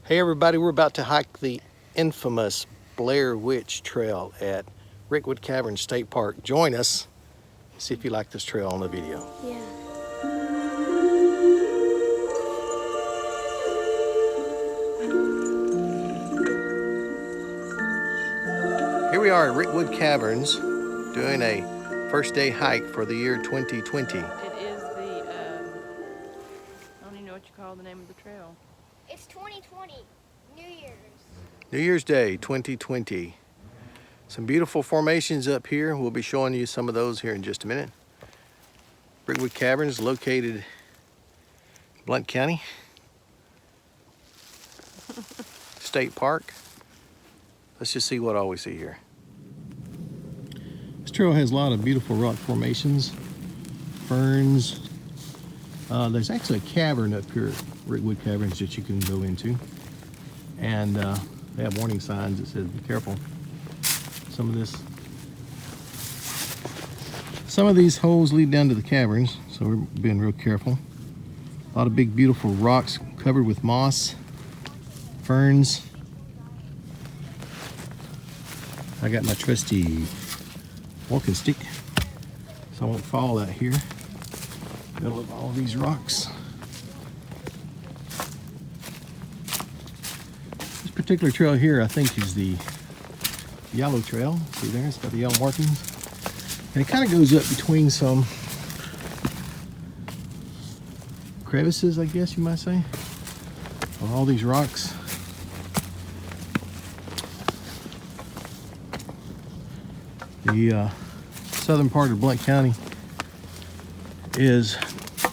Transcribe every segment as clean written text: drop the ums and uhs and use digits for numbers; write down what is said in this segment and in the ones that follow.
Hey everybody, we're about to hike the infamous Blair Witch Trail at Rickwood Caverns State Park. Join us. See if you like this trail on the video. Yeah. Here we are at Rickwood Caverns doing a first day hike for the year 2020. It is the, I don't even know what you call the name of the trail. It's 2020, New Year's. New Year's Day 2020. Some beautiful formations up here. We'll be showing you some of those here in just a minute. Rickwood Caverns located in Blount County State Park. Let's just see what all we see here. This trail has a lot of beautiful rock formations, ferns. There's actually a cavern up here at Rickwood Caverns that you can go into. And they have warning signs that says be careful. Some of these holes lead down to the caverns, so we're being real careful. A lot of big beautiful rocks covered with moss, ferns. I got my trusty walking stick, so I won't fall out here. Middle of all these rocks. This particular trail here, I think, is the yellow trail. See there, it's got the yellow markings. And it kind of goes up between some crevices, I guess you might say, on all these rocks. The southern part of Blount County is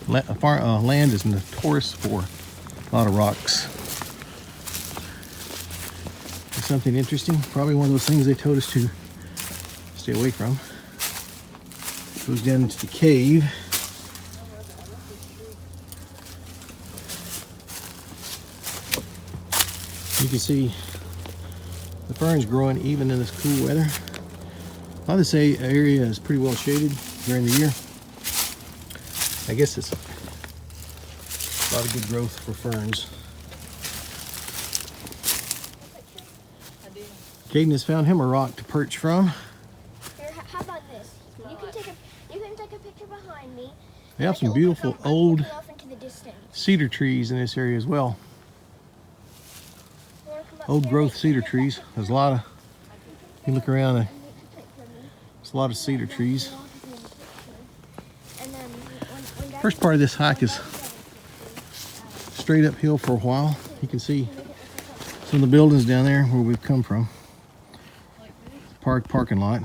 land is notorious for a lot of rocks. It's something interesting, probably one of those things they told us to stay away from. Goes down into the cave. You can see the ferns growing even in this cool weather. A lot of this area is pretty well shaded during the year. I guess it's a lot of good growth for ferns. Hayden has found him a rock to perch from. Here, how about this? You can take a picture behind me. They have some beautiful old Off into the distance. cedar trees in this area as well. Old growth cedar trees. There's a lot of, you look around, there's a lot of cedar trees. First part of this hike is straight uphill for a while. You can see some of the buildings down there where we've come from. Parking lot.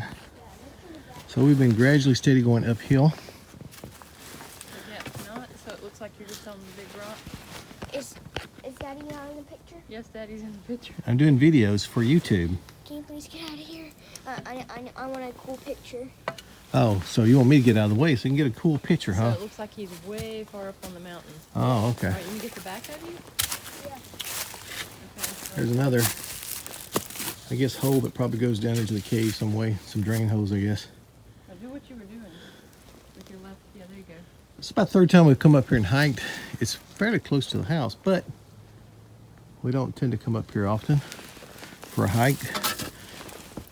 So we've been gradually steady going uphill. Yeah, it's not, so it looks like you're just on the big rock. Is Daddy not in the picture? Yes, Daddy's in the picture. I'm doing videos for YouTube. Can you please get out of here? I want a cool picture. Oh, so you want me to get out of the way so you can get a cool picture, huh? So it looks like he's way far up on the mountain. Oh, okay. All right, you can get the back of you? Yeah. Okay. There's another, I guess, hole that probably goes down into the cave some way. Some drain holes, I guess. Now do what you were doing with your left. Yeah, there you go. It's about the third time we've come up here and hiked. It's fairly close to the house, but we don't tend to come up here often for a hike.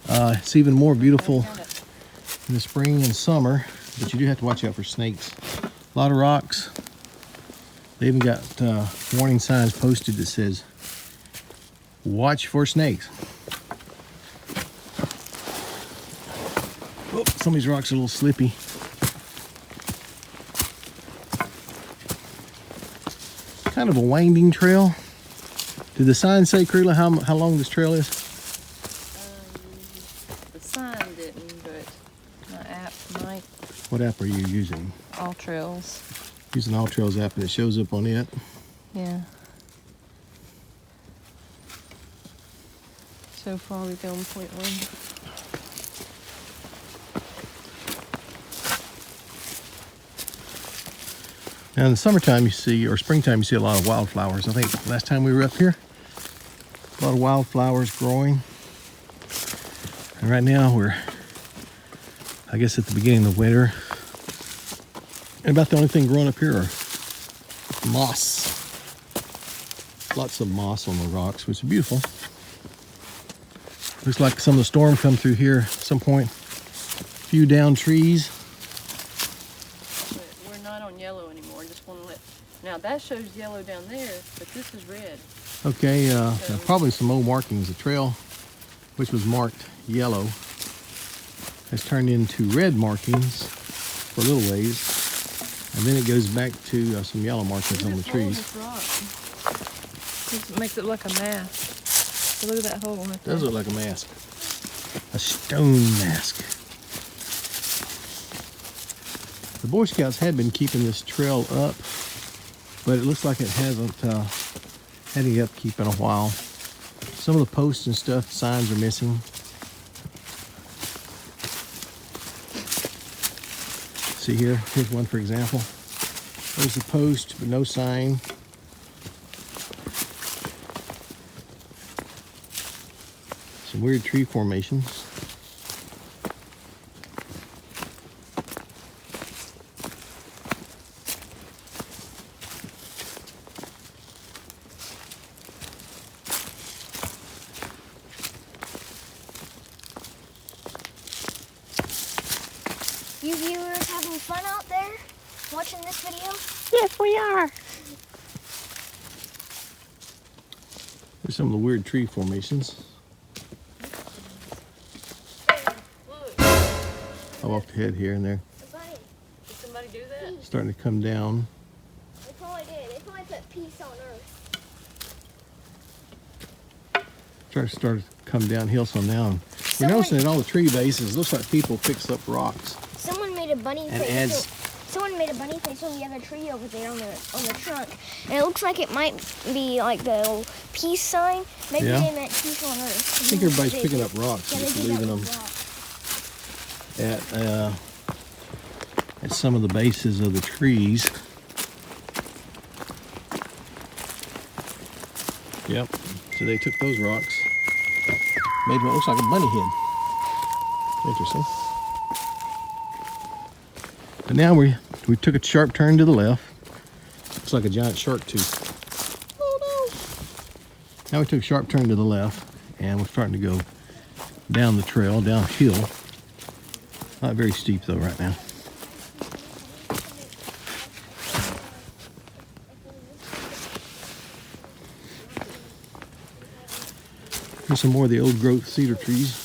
It's even more beautiful in the spring and summer, but you do have to watch out for snakes. A lot of rocks. They even got warning signs posted that says, watch for snakes. Oh, some of these rocks are a little slippy. Kind of a winding trail. Did the sign say, Creela, how long this trail is? The sign didn't, but my app might. What app are you using? All Trails. Using All Trails app and it shows up on it. Yeah. So far we've gone 0.1. Now in the summertime you see, or springtime you see a lot of wildflowers. I think last time we were up here, a lot of wildflowers growing. And right now we're, I guess, at the beginning of the winter. And about the only thing growing up here are moss. Lots of moss on the rocks, which is beautiful. Looks like some of the storm come through here at some point. Few down trees. But we're not on yellow anymore. Just want to let. Now that shows yellow down there, but this is red. Okay, probably some old markings. The trail, which was marked yellow, has turned into red markings for a little ways. And then it goes back to some yellow markings on the trees. It makes it look like a mask. So look at that hole. It does look like a mask. A stone mask. The Boy Scouts had been keeping this trail up, but it looks like it hasn't had any upkeep in a while. Some of the posts and stuff, signs are missing. See here, here's one for example. There's the post, but no sign. Some weird tree formations. You viewers having fun out there watching this video? Yes, we are. There's some of the weird tree formations. I'm off the head here and there. Somebody, Did somebody do that? Starting to come down. they probably did. They probably put peace on earth. Starting to come downhill some now. We're noticing at all the tree bases, looks like people fix up rocks. Someone made a bunny And face. adds- Someone made a bunny face on the other tree over there on the trunk, and it looks like it might be like the old peace sign. Maybe Yeah. they meant peace on earth. I think everybody's picking up rocks Yeah, and they just did that leaving them with rocks. at some of the bases of the trees. Yep. So they took those rocks, made what looks like a bunny head. Interesting. But now we took a sharp turn to the left. Looks like a giant shark tooth. Oh no! Now we took a sharp turn to the left, and we're starting to go down the trail, downhill. Not very steep though right now. Here's some more of the old growth cedar trees.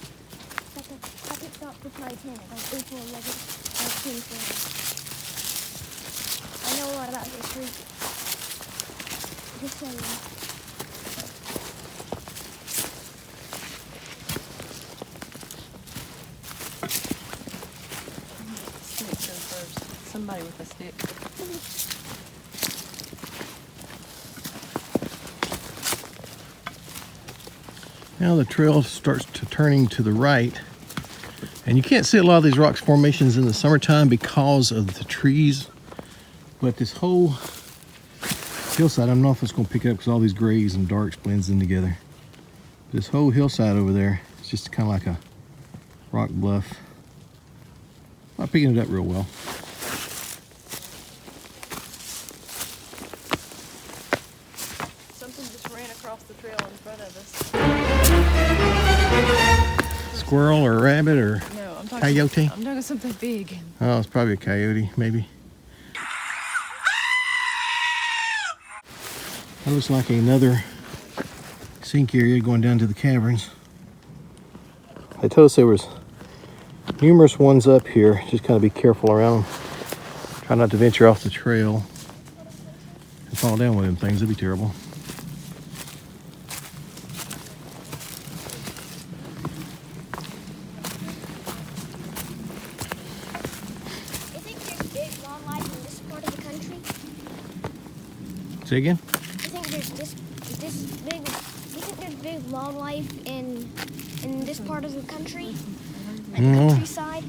Second stop for Titanic on April 11th, 1940. I know a lot about history. Just so you know. Stick go first. Somebody with a stick. Now the trail starts to turning to the right, and you can't see a lot of these rock formations in the summertime because of the trees, but this whole hillside, I don't know if it's going to pick it up because all these grays and darks blends in together. This whole hillside over there is just kind of like a rock bluff. Not picking it up real well. Something just ran across the trail in front of us. Squirrel or rabbit or No, I'm talking. coyote? I'm talking something big. Oh, it's probably a coyote, maybe. That looks like another sink area going down to the caverns. I told us there was numerous ones up here. Just kind of be careful around them. Try not to venture off the trail and fall down with them things. That'd be terrible. You think there's big wildlife in this part of the country? Say again? You think there's this big? You think there's big wildlife in this part of the country? Like the No. countryside?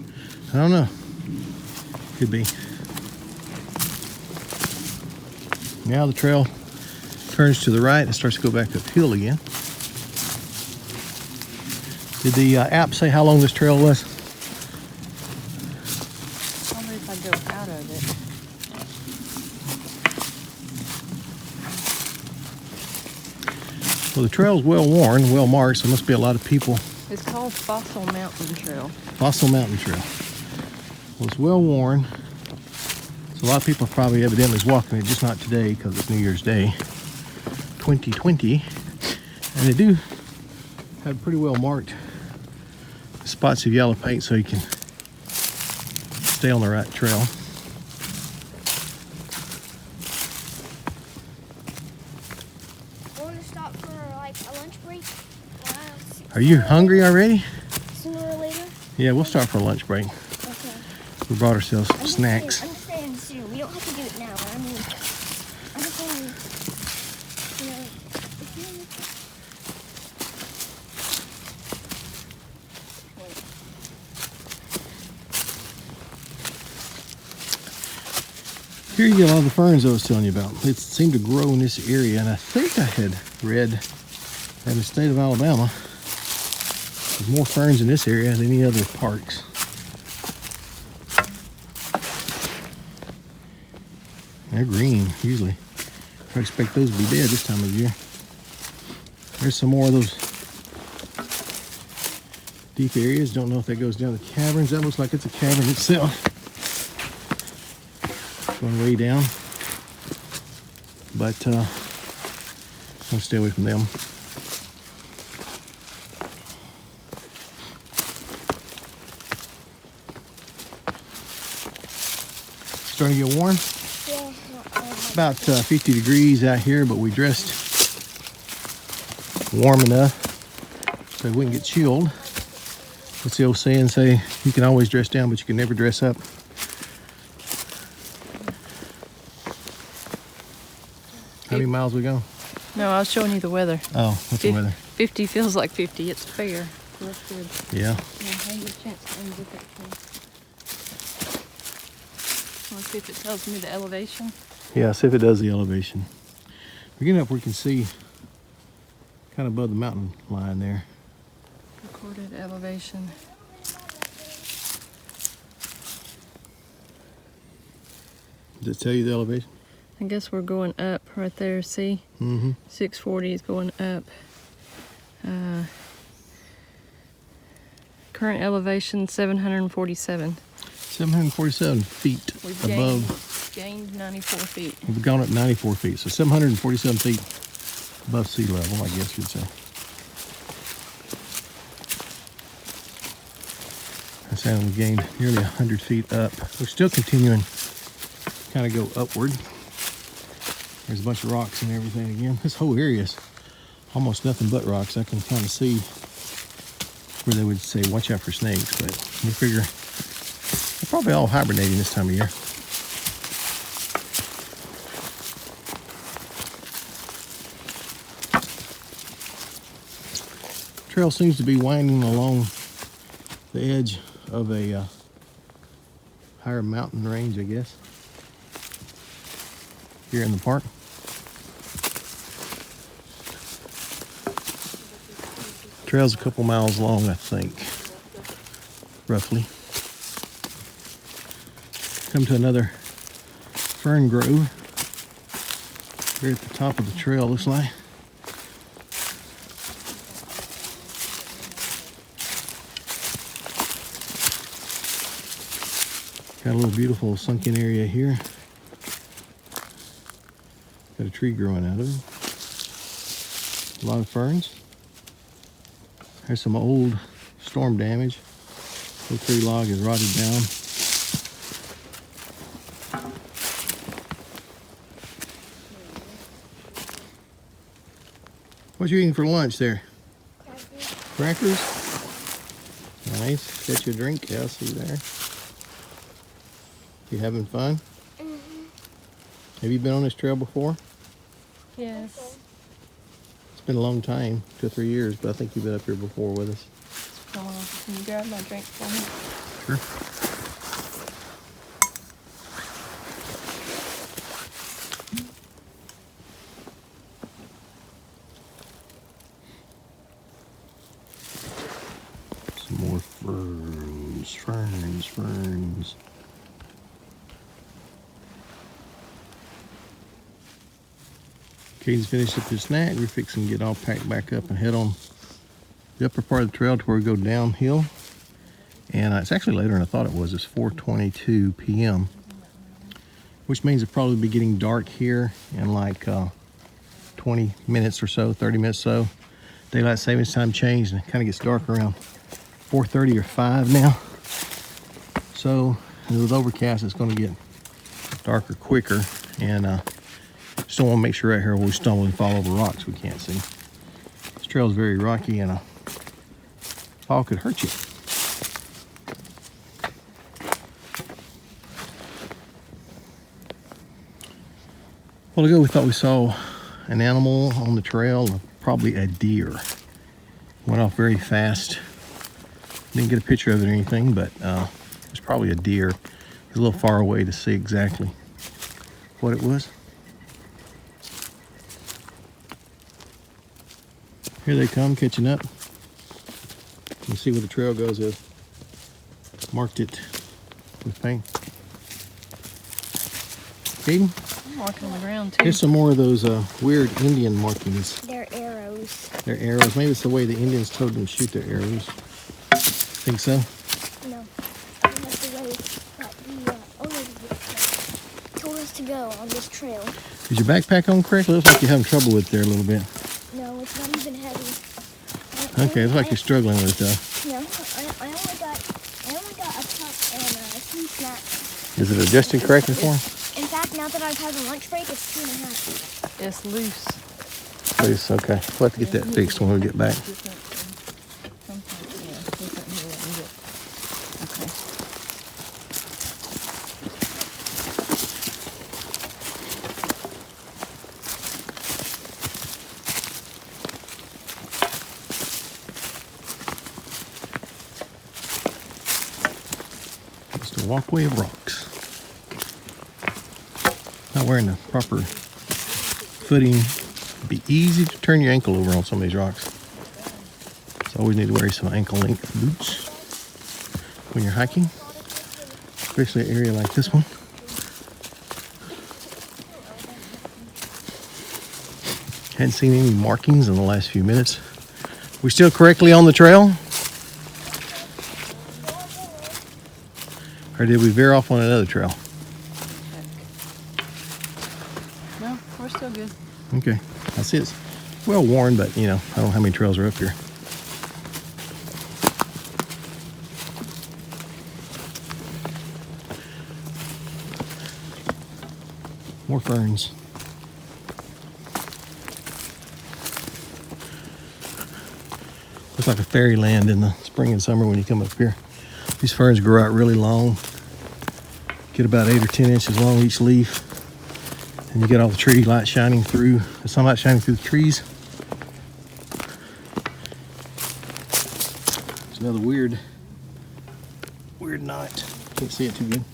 I don't know. Could be. Now the trail turns to the right and starts to go back uphill again. Did the app say how long this trail was? Probably if I go out of it. Well, the trail's well worn, well marked, so there must be a lot of people. It's called Fossil Mountain Trail. Fossil Mountain Trail. Well, it's well worn. So a lot of people probably evidently is walking it, just not today because it's New Year's Day 2020. And they do have pretty well marked spots of yellow paint so you can stay on the right trail. Want to stop for like a lunch break? Are you hungry already? Sooner or later? Yeah, we'll start for a lunch break. Okay. We brought ourselves some snacks. I'm just saying soon. We don't have to do it now. I mean, I'm just saying, you know, if you Here you get all the ferns I was telling you about. They seem to grow in this area, and I think I had read that in the state of Alabama, there's more ferns in this area than any other parks. They're green, usually. I expect those to be dead this time of year. There's some more of those deep areas. Don't know if that goes down the caverns. That looks like it's a cavern itself. Going way down. But I'll stay away from them. Starting to get warm. yeah, About 50 degrees out here, but we dressed warm enough so we wouldn't get chilled. What's the old saying? Say you can always dress down, but you can never dress up. How many miles we go? No, I was showing you the weather. Oh, what's the weather? 50 feels like 50. It's fair. So that's good. Yeah. Yeah, I get a chance to unzip it. Let's see if it tells me the elevation. Yeah, see if it does the elevation. We're getting up where we can see kind of above the mountain line there. Recorded elevation. Does it tell you the elevation? I guess we're going up right there. See? Mm-hmm. 640 is going up. Current elevation 747. 747 feet We've above. gained 94 feet. We've gone up 94 feet, so 747 feet above sea level, I guess you'd say. I said we gained nearly 100 feet up. We're still continuing to kind of go upward. There's a bunch of rocks and everything again. This whole area is almost nothing but rocks. I can kind of see where they would say watch out for snakes, but we figure they're probably all hibernating this time of year. Trail seems to be winding along the edge of a higher mountain range, I guess, here in the park. Trail's a couple miles long, I think, roughly. Come to another fern grove here at the top of the trail, looks like. Got a little beautiful sunken area here. Got a tree growing out of it. A lot of ferns. There's some old storm damage. The tree log is rotted down. What you eating for lunch there? Crackers? Nice. Got you a drink? Yeah, I see there. You having fun? Mm-hmm. Have you been on this trail before? Yes. It's been a long time, 2 or 3 years, but I think you've been up here before with us. Can you grab my drink for me? Sure. Ferns, ferns, ferns. Hayden's finished up his snack. We're fixing to get all packed back up and head on the upper part of the trail to where we go downhill. And it's actually later than I thought it was. It's 4:22 p.m., which means it'll probably be getting dark here in like 20 minutes or so, 30 minutes or so. Daylight savings time changed and it kind of gets dark around 4:30 or 5 now. So with overcast, it's going to get darker quicker. And just don't want to make sure right here we stumble and fall over rocks we can't see. This trail is very rocky and a fall could hurt you. A while ago we thought we saw an animal on the trail, probably a deer. Went off very fast. Didn't get a picture of it or anything, but it was probably a deer. It was a little far away to see exactly what it was. Here they come, catching up. You can see where the trail goes. I've marked it with paint. Hayden? I'm marking on the ground too. Here's some more of those weird Indian markings. They're arrows. They're arrows. Maybe it's the way the Indians told them to shoot their arrows. Think so? No. That's the way that the owners told us to go on this trail. Is your backpack on correctly? Looks like you're having trouble with it there a little bit. No, it's not even heavy. Okay, it's like you're struggling with it though. No, I only got a cup and a few snacks. Is it adjusting correctly for him? In fact, now that I've had a lunch break, it's 2.5. It's loose. Please, okay. We'll have to get that fixed when we get back. Just a walkway of rocks. Not wearing the proper footing. It'd be easy to turn your ankle over on some of these rocks. So always need to wear some ankle length boots when you're hiking, especially an area like this one. Hadn't seen any markings in the last few minutes. We still correctly on the trail? Or did we veer off on another trail? No, we're still good. Okay, I see it's well worn, but you know, I don't know how many trails are up here. More ferns. Looks like a fairyland in the spring and summer when you come up here. These ferns grow out really long. Get about 8 or 10 inches long each leaf. And you get all the tree light shining through, the sunlight shining through the trees. There's another weird knot. Can't see it too good.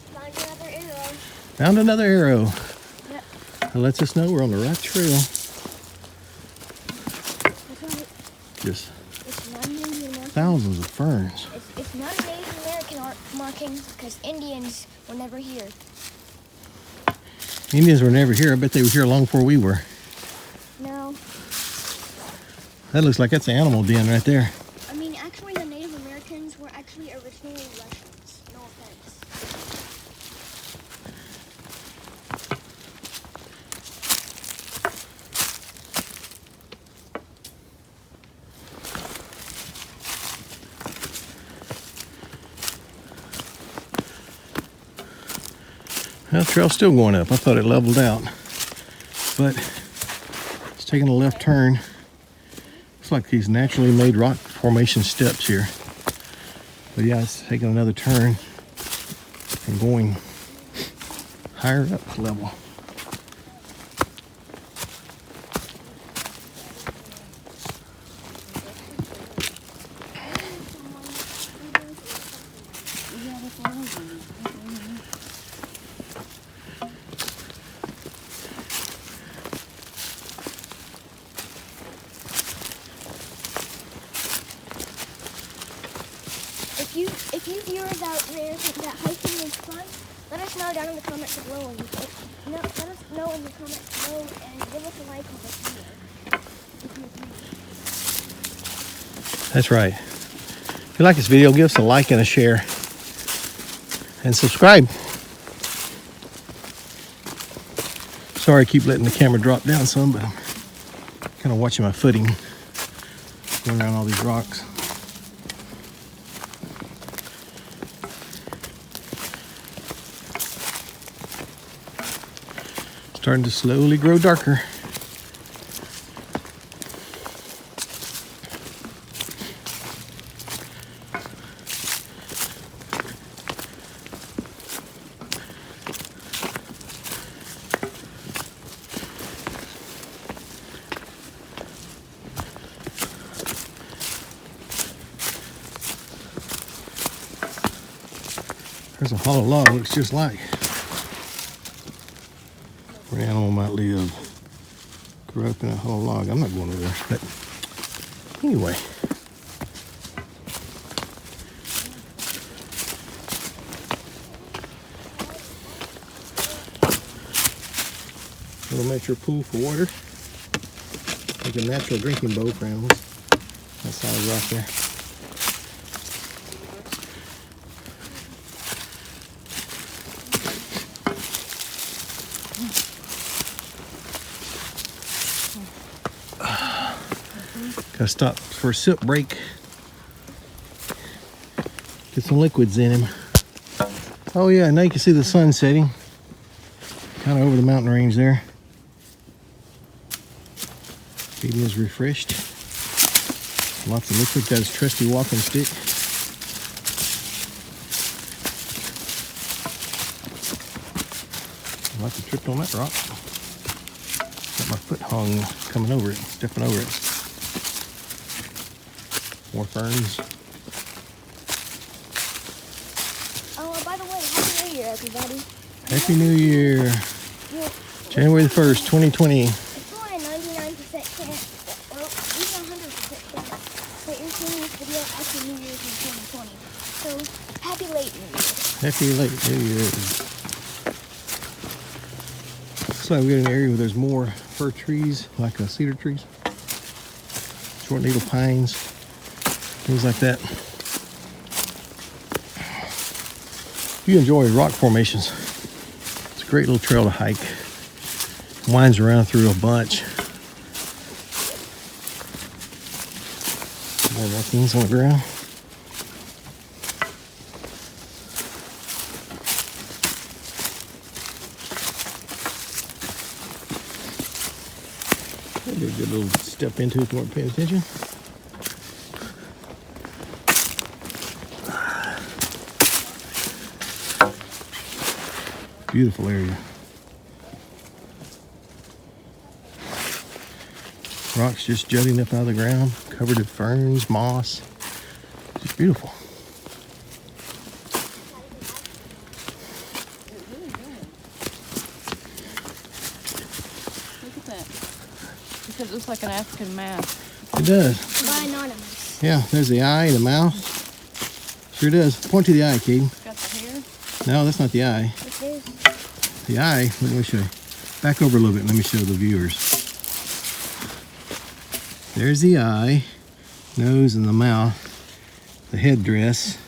I found another arrow. Found another arrow. Yep. That lets us know we're on the right trail. That's right. Just It's not an Indian marking. thousands of ferns. It's not a Native American marking because Indians were never here. Indians were never here. I bet they were here long before we were. No. That looks like that's an animal den right there. I mean, actually, the Native Americans were actually originally Russians. No offense. Well, the trail's still going up. I thought it leveled out, but it's taking a left turn. Looks like these naturally made rock formation steps here. But yeah, it's taking another turn and going higher up level. guys think that hiking is fun, let us know down in the comments below. Let us know in the comments below and give us a like on this video. That's right. If you like this video, give us a like and a share. And subscribe. Sorry I keep letting the camera drop down some, but I'm kind of watching my footing going around all these rocks. Starting to slowly grow darker. There's a hollow log, looks just like where an animal might live. Grew up in a hollow log. I'm not going over there, but anyway. Little miniature pool for water. Like a natural drinking bowl for animals. That solid rock there. Gotta stop for a sip break. Get some liquids in him. Oh yeah, now you can see the sun setting. Kind of over the mountain range there. Hayden is refreshed. Lots of liquid. Got his trusty walking stick. I like to trip on that rock. Got my foot hung coming over it, stepping over it. More ferns. Oh, by the way, Happy New Year, everybody. Happy New Year. Yeah. January the 1st, 2020. It's only a 99% chance, or even 100% chance, that you're seeing this video after New Year's in 2020. So, happy late New Year. Happy late New Year. So we got an area where there's more fir trees, like cedar trees, short needle pines, things like that. If you enjoy rock formations, it's a great little trail to hike. Winds around through a bunch. More markings on the ground. That'd be a good little step into if you weren't paying attention. Beautiful area. Rocks just jutting up out of the ground, covered in ferns, moss. Just beautiful. Look at that. Because it looks like an African mask. It does. By Anonymous. Yeah, there's the eye, the mouth. Sure does. Point to the eye, Caden. Got the hair. No, that's not the eye. This is. The eye, let me show you. Back over a little bit, let me show the viewers. There's the eye, nose and the mouth, the headdress.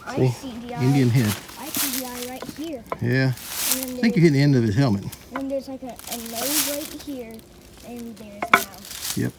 I see the eye. Indian head. I see the eye right here. Yeah. And I then think you're hitting the end of his helmet. and there's like a nose right here, and there's a mouth. Yep.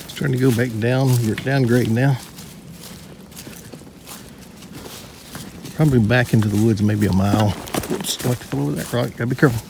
Starting to go back down. We're downgrading now. Probably back into the woods, maybe a mile. Oops, I like to fall over that rock. Gotta be careful.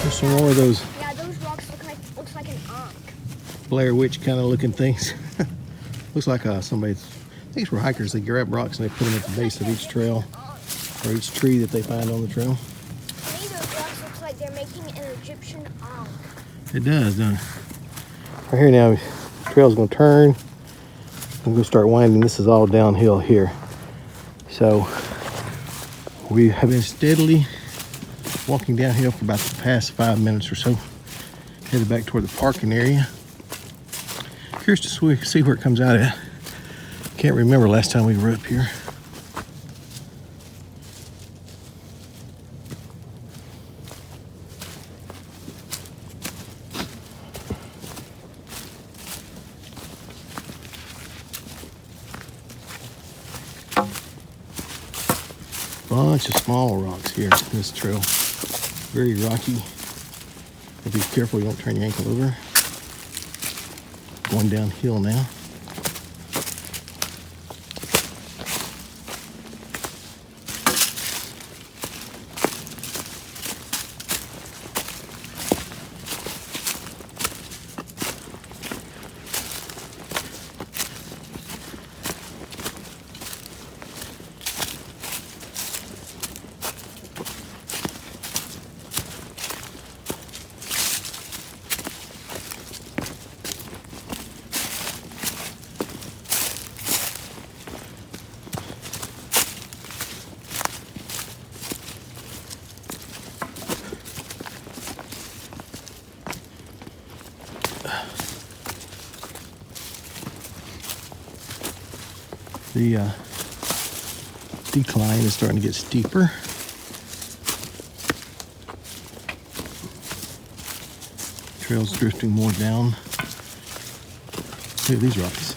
There's some more of those Yeah, those rocks looks like an ankh. Blair Witch kind of looking things. Looks like somebody's, I think it's for hikers. They grab rocks and they put them at the base of each trail or each tree that they find on the trail. To me, those rocks looks like they're making an Egyptian ankh. It does, doesn't it? Right here now, the trail's gonna turn. I'm gonna start winding. This is all downhill here. So we have been steadily walking downhill for about the past 5 minutes or so. Headed back toward the parking area. Curious to see where it comes out at. Can't remember last time we were up here. Bunch of small rocks here in this trail. Very rocky. But be careful you don't turn your ankle over. Going downhill now. The decline is starting to get steeper. Trail's drifting more down. Look at these rocks.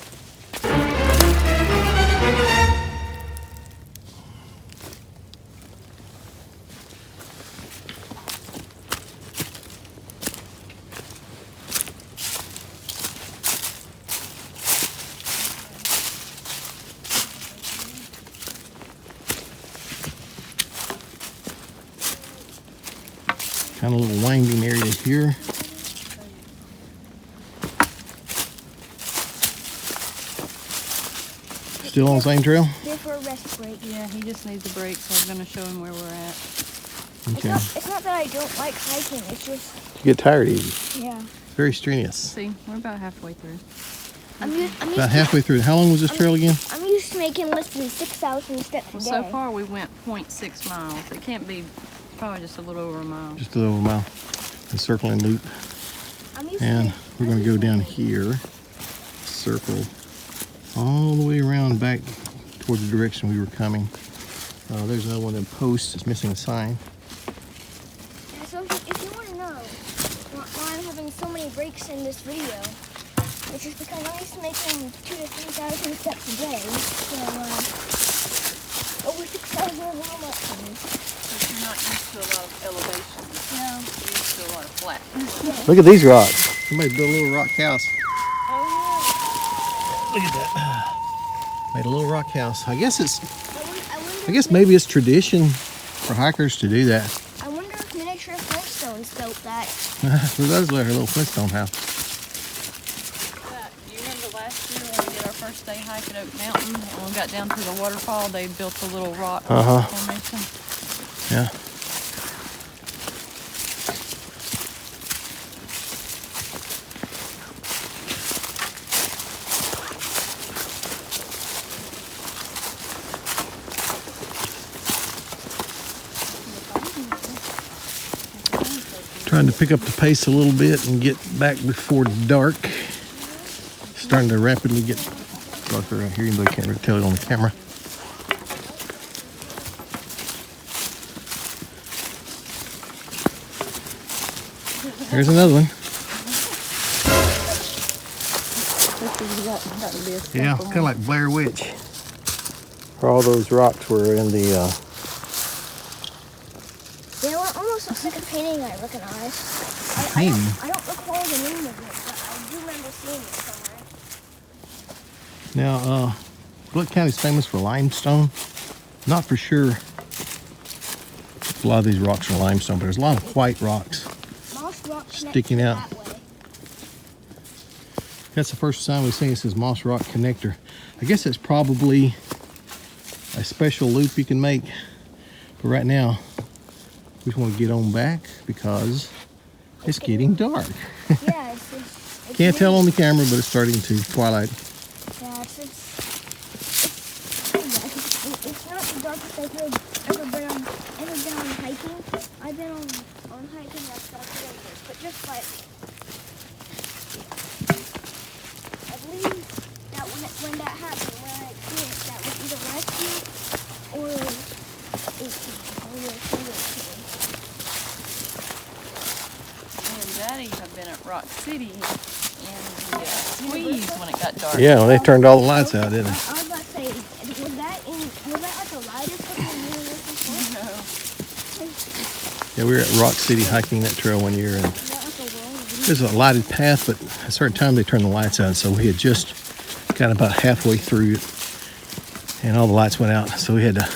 Kind of a little winding area here. Still on the same trail? Here for a rest break. Yeah, he just needs a break, so I'm going to show him where we're at. Okay. It's not that I don't like hiking. It's just, You get tired easy. yeah. Very strenuous. See, we're about halfway through. I'm used About halfway through. How long was this trail again? I'm used to making less than 6,000 steps a Well, day. so far we went 0.6 miles. It can't be, probably just a little over a mile. Just a little mile. A circling loop. I'm used And to, we're going to go down here. Circle all the way around back towards the direction we were coming. There's another one of them posts that's missing a sign. Yeah, so if you want to know why I'm having so many breaks in this video, it's just because I'm used to making 2,000 to 3,000 steps a day. So, over 6,000 is a little much for me. But you're not used to a lot of elevation. No. You're used to a lot of flatness. Look at these rocks. Somebody built a little rock house. Oh, Look at that. Made a little rock house. I guess it's, yeah. I guess maybe it's tradition for hikers to do that. I wonder if miniature Flintstones built that. So those are a little Flintstone house. You remember last year when we did our first day hike at Oak Mountain, and when we got down to the waterfall, they built a little rock formation? Yeah. Trying to pick up the pace a little bit and get back before dark. Starting to rapidly get darker right here, even though I can't really tell it on the camera. Here's another one. Yeah, kind of like Blair Witch. Where all those rocks were in the They almost looks like a painting I recognize. Hayden. I don't recall the name of it, but I do remember seeing it somewhere. Now, Blount County is famous for limestone. Not for sure if a lot of these rocks are limestone, but there's a lot of white rocks rock connects sticking out. that way. That's the first sign we've seen. It says moss rock connector. I guess it's probably a special loop you can make. But right now, we just want to get on back because it's getting dark. Yeah, it's Can't tell on the camera, but it's starting to twilight. Yeah, it's not the darkest I've ever been on hiking. I've been on hiking that's dark places, but just like I believe that when that happened, when I experienced that was either last year or 18. Me and Daddy have been at Rock City and the squeeze when it got dark. Yeah, when they turned all the lights out, didn't they? I was about to say, was that like the lightest one when you were looking No. for? Yeah, we were at Rock City hiking that trail one year, and Was that like a wall? there's a lighted path, but at a certain time they turned the lights out, so we had just got about halfway through it, and all the lights went out, so we had to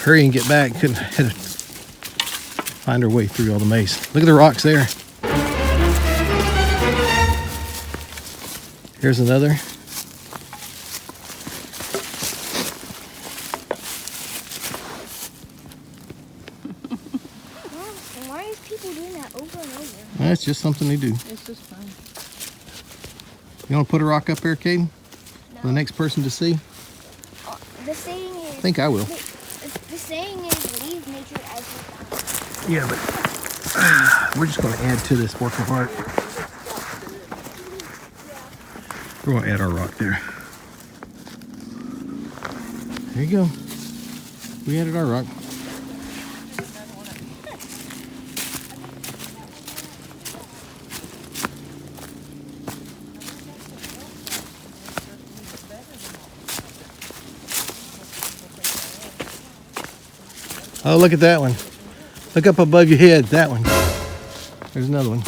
hurry and get back. Had to find our way through all the maze. Look at the rocks there. Here's another. Why is people doing that over and over? That's just something they do. It's just fun. You want to put a rock up there, Caden? For the next person to see? The saying is. I think I will. The saying is leave nature as you found. Yeah, but we're just going to add to this work of art. We're going to add our rock there. There you go. We added our rock. Oh, look at that one. Look up above your head, that one. There's another one.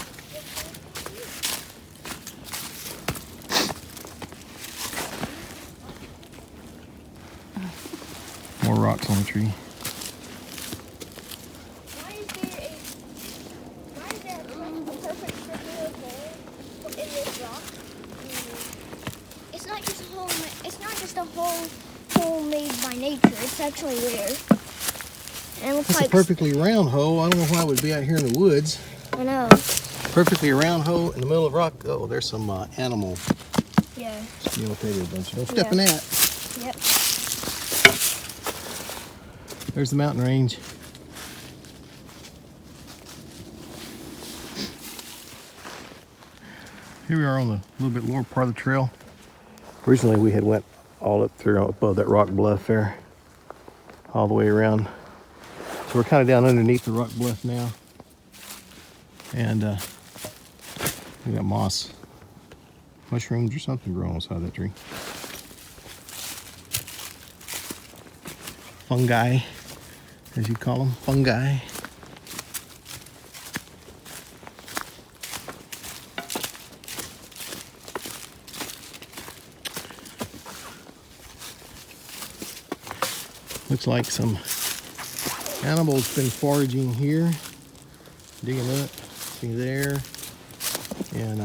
More rocks on the tree. Why is there a perfect circular hole in this rock? It's not just a hole. It's not just a hole made by nature. It's actually rare. And it looks That's like a perfectly round hole. I don't know why it would be out here in the woods. I know. Perfectly round hole in the middle of rock. Oh, there's some animal. Yeah. You know, a bunch. Don't step in that. Yep. There's the mountain range. Here we are on the little bit lower part of the trail. Originally we had went all up through above that rock bluff there, all the way around. So we're kind of down underneath the rock bluff now. And we got moss, mushrooms or something growing on the side of that tree. Fungi, as you call them, fungi. Looks like some animals been foraging here, digging up, see there, and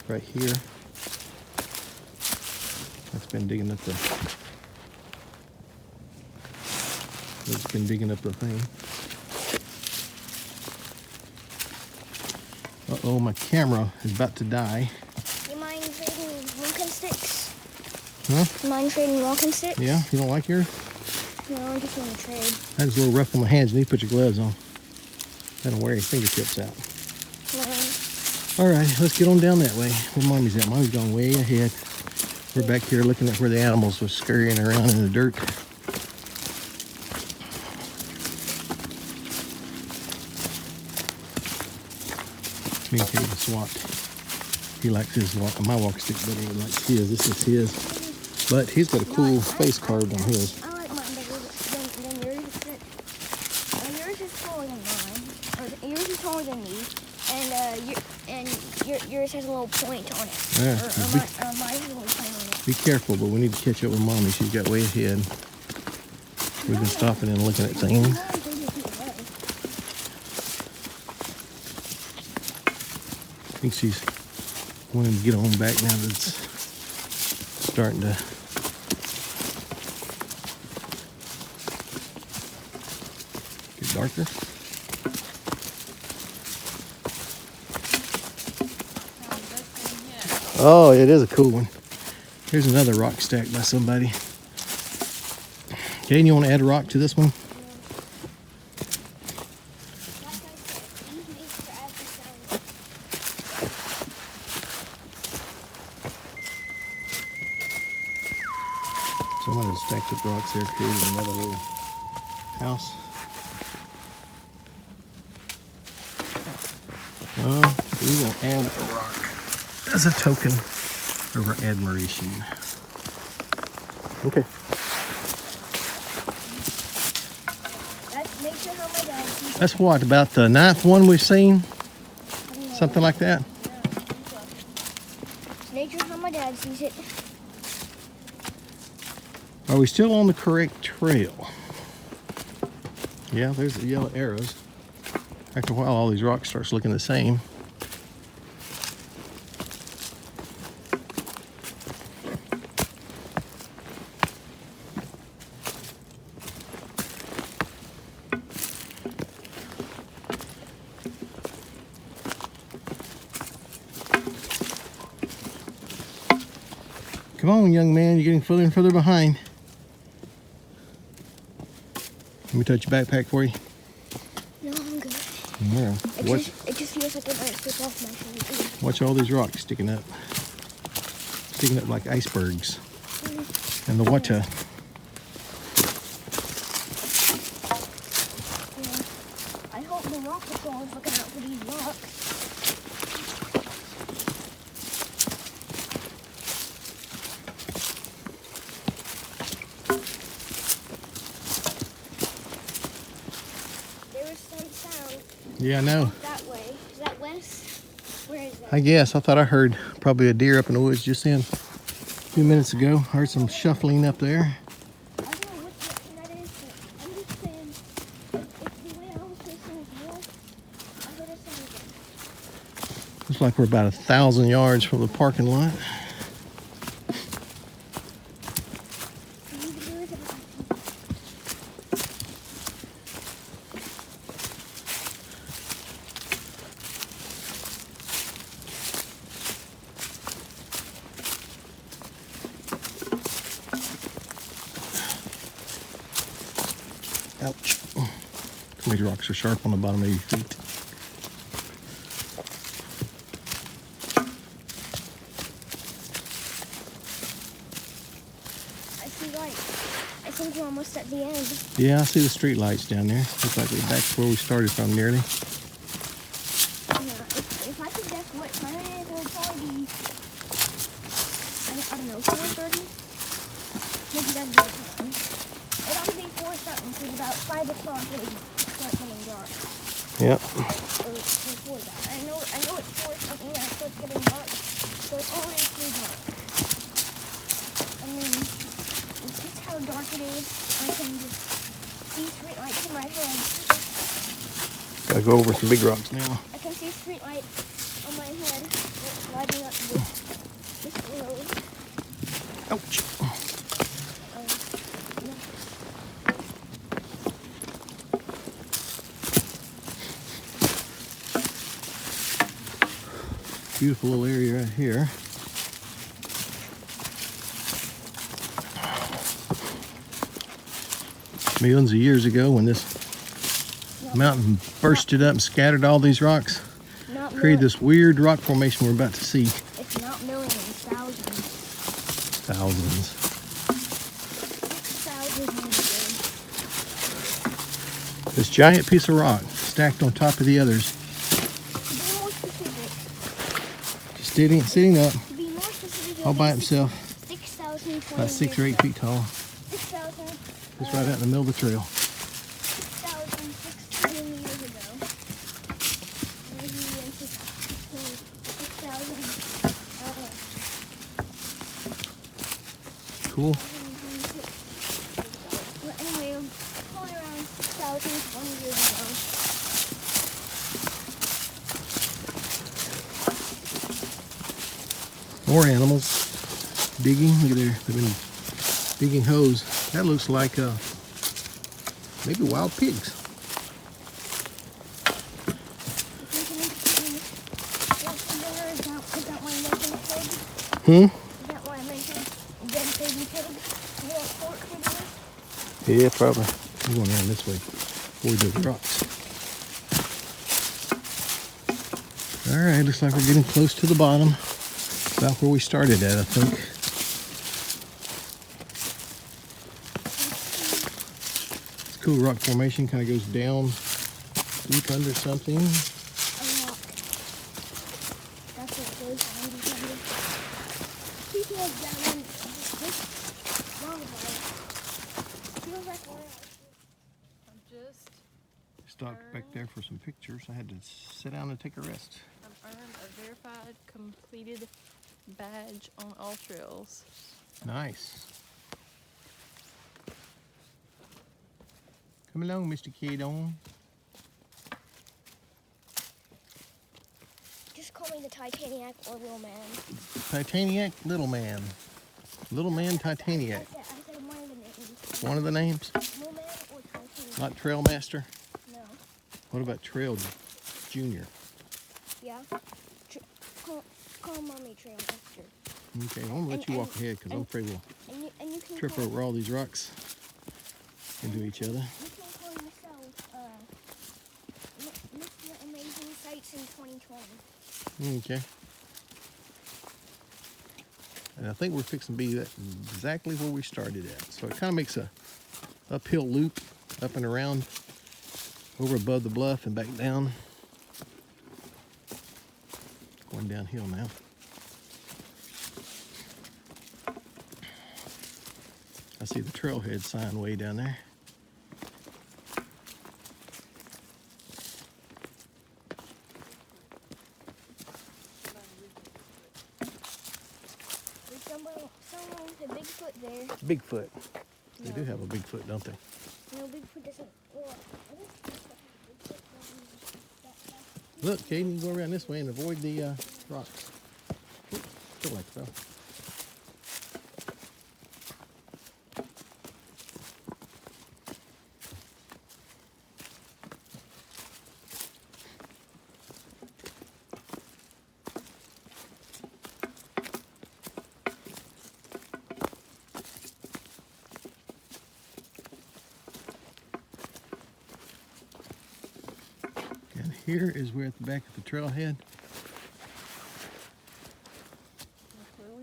right here. That's been digging up the. It's been digging up the thing. Uh-oh, my camera is about to die. You mind trading walking sticks? Huh? You mind trading walking sticks? Yeah, you don't like yours? No, I just want to trade. That was a little rough on my hands. You need to put your gloves on. That'll wear your fingertips out. No. All right, let's get on down that way. Where Mommy's at? Mommy's gone way ahead. We're back here looking at where the animals were scurrying around in the dirt. Me and Hayden swapped. He likes his my walking stick better than likes his. This is his. But he's got a cool face carved on his. I like mine better than yours. Yours is taller than mine. Or yours is taller than me. And yours has a little point on it. Yeah, Mine has a little point on it. be careful, but we need to catch up with Mommy. She's got way ahead. We've been stopping and looking at things. think she's wanting to get on back now that it's starting to get darker. Oh, it is a cool one. Here's another rock stacked by somebody. Hayden, you want to add a rock to this one? Someone has stacked up rocks there, created another little house. Oh, we will add a rock as a token of our admiration. Okay. That's what, about the 9th one we've seen? Something like that? Nature's how my dad sees it. Are we still on the correct trail? Yeah, there's the yellow arrows. After a while, all these rocks starts looking the same. Come on, young man, you're getting further and further behind. Let me touch your backpack for you. No, I'm good. Yeah. It just feels like it might slip off my shoulder. Watch all these rocks sticking up. Sticking up like icebergs. And the water. Yeah. I hope the rock patrol is looking out for these rocks. Yeah, I know. That way. Is that west? Where is that? I guess. I thought I heard probably a deer up in the woods just then. A few minutes ago. Heard some shuffling up there. I don't know what direction that is, but I'm just saying, if the way I was facing is north, I heard a sound. Looks like we're about 1,000 yards from the parking lot. Ouch. These rocks are sharp on the bottom of your feet. I see lights. I think we're almost at the end. Yeah, I see the street lights down there. Looks like we're back where we started from nearly. Yeah, if I could guess what time it is, it would probably be, I don't know, 4:30? Maybe that'd be the time. It ought to be 4 something, because about 5 o'clock it would start getting dark. Yep. Or before that. I know it's 4 something that it starts getting dark, so it's already pretty dark. I mean, it's just how dark it is. I can just see street lights in my head. Gotta go over some big rocks now. I can see street lights on my head lighting up this road. Ouch. Beautiful little area right here. Millions of years ago, when this mountain bursted up and scattered all these rocks, created this weird rock formation we're about to see. It's not millions, thousands. Thousands. 6,000 years ago. This giant piece of rock stacked on top of the others. To be more specific. Just sitting up To be more specific. all by itself. 6,020 About 6 or 8 feet tall. 6,000. Just right out in the middle of the trail. 6,016 years ago. Maybe 6,000. Cool. But anyway, probably around 6,020 years ago. More animals digging. Look at there. They've been digging holes. That looks like maybe wild pigs. Hmm? Is that why I mentioned dead baby pig? You want pork for dinner? Yeah, probably. I'm going around this way before we do the rocks. All right, looks like we're getting close to the bottom. About where we started at, I think. It's a cool rock formation, kind of goes down deep under something. A rock. That's what it goes under. People have down in this long ago. Feels like where I'm just Stopped back there for some pictures. I had to sit down and take a rest. I've earned a verified completed badge on all trails. Nice. Come along, Mr. Kidon. just call me the Titaniac or Little Man. Titaniac, Little Man. Little Man Titaniac. I said one of the names. One of the names? Little Man or Titaniac? Not Trail Master? No. What about Trail Junior? Yeah. Call Mommy Trail Master. Okay, I'm gonna let you walk ahead because I'm afraid we'll And you can trip call, over all these rocks into each other. You can call yourself Mr. Amazing Sights in 2020. Okay. And I think we're fixing to be exactly where we started at. So it kind of makes a uphill loop up and around over above the bluff and back down. Going downhill now. I see the trailhead sign way down there. Someone with a Bigfoot there. Bigfoot. They do have a Bigfoot, don't they? No, Bigfoot doesn't. Well, I think Bigfoot doesn't. Look, Hayden, you go around this way and avoid the rocks. Oop, feel like so. And here is where at the back of the trailhead.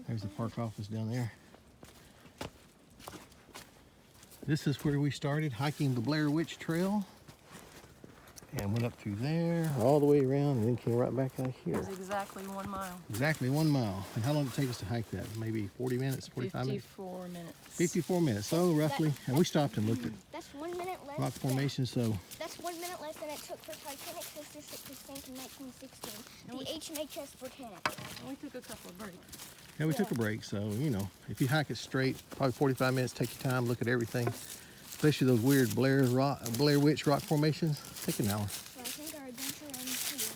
There's the park office down there. This is where we started hiking the Blair Witch Trail. And went up through there, all the way around, and then came right back out here. It's exactly 1 mile. Exactly 1 mile. And how long did it take us to hike that? Maybe 40 minutes, 45 minutes? 54 minutes. 54 minutes, so roughly. And we stopped and looked at That's 1 minute less. rock formation, so That's 1 minute less than it took for Titanic to sink in 1916. The HMHS Britannic. We took a couple of breaks. yeah, we took a break. So, you know, if you hike it straight, probably 45 minutes, take your time, look at everything. Especially those weird Blair Witch rock formations. Take an hour. So I think our adventure ends here.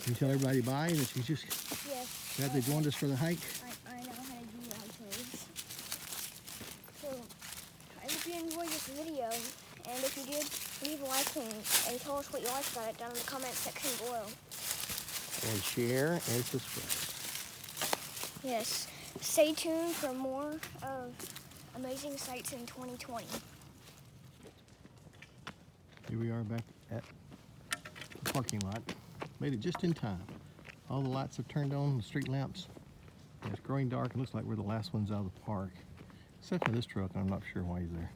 Can you tell everybody bye that you just Yes. glad they joined us for the hike? I know how to do outros. So I hope you enjoyed this video, and if you did, leave a like and tell us what you liked about it down in the comment section below. And share and subscribe. Yes. Stay tuned for more of Amazing Sights in 2020. Here we are back at the parking lot. Made it just in time. All the lights have turned on, the street lamps. And it's growing dark. It looks like we're the last ones out of the park. Except for this truck, I'm not sure why he's there.